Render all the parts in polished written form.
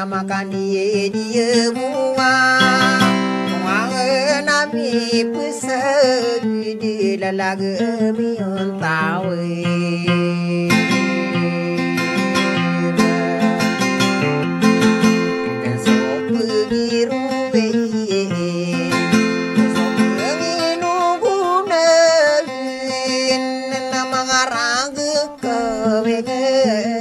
Makan dia mua Hoàng nami pusat di lalaga mion tawe Kesok pergi ruwe Kesok nginu gunain Nama ngarang kewengen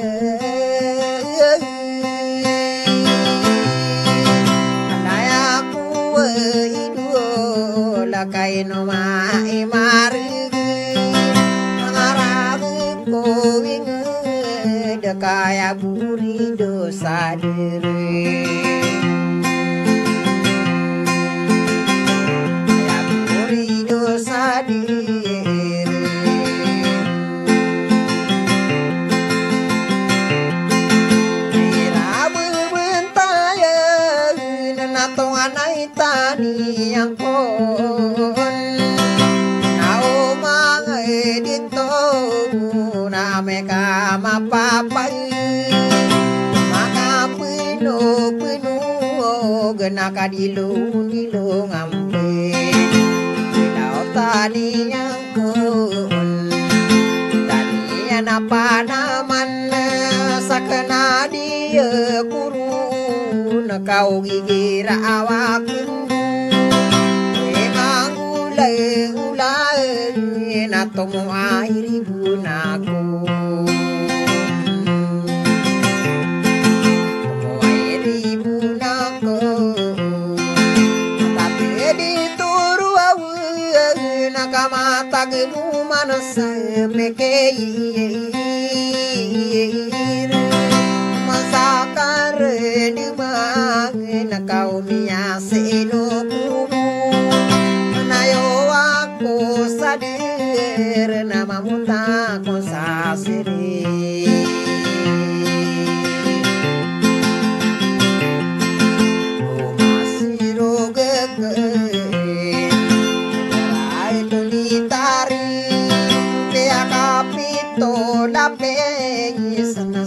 Kaino mai marigi mangaragu going dekaya buri dosa diri ya buri dosa diri irabu bentaya natong anai tani yang Meka mapapai maka penuh genaka dilung ngampe lau tani yang kun tani apa naman sakena dia kurun kau gigir awak memang ulai natomo airi bunaku Nakamata genu manasa mekeir masakar dimang nakau miase no kubu nayo aku sadir nama muta ko sasiri masiro gege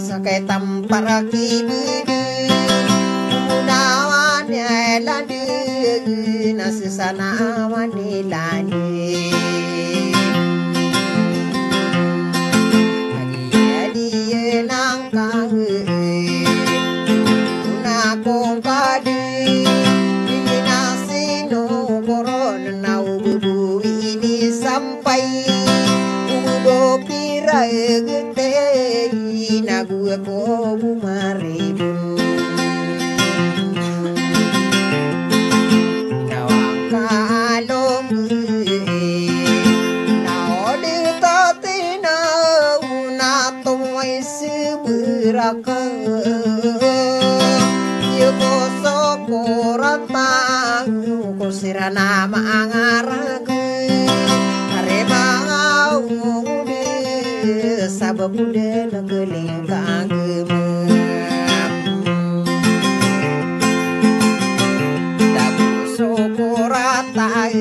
Sakai tampar kibidi Unawannya ladi Nasi sana wani ladi Lagi dia nangkang Unakong kadi Ini nasi no koron Nau bubu ini sampai Udo pirai gete Nagu ko bumaribun Nawang kalong Naode tatina Unatoy seberaka Yuko sokoratang Ko sirana maangaraga Harebang Sabab muda ngeling kagem Dabu sokoratai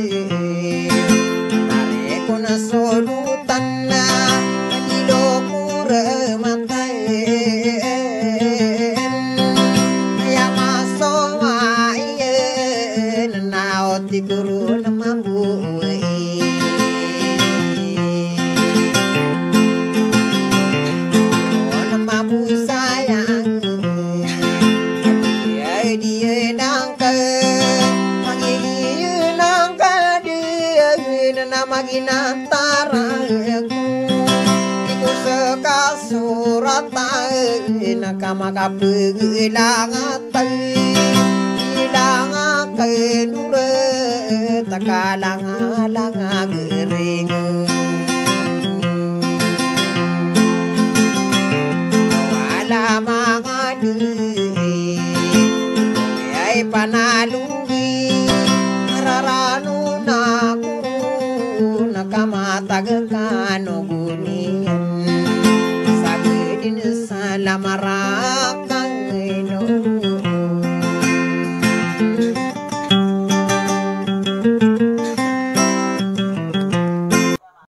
Tarik na solutan na Dido mure mantain Ya maso maien Naot di guru na mambuin kasurata nakamakapilangatay ilangakenure takalangalangagering wala mga ay panalungi mararano na kuro nakamatagkano gunian sagedin sa lamarak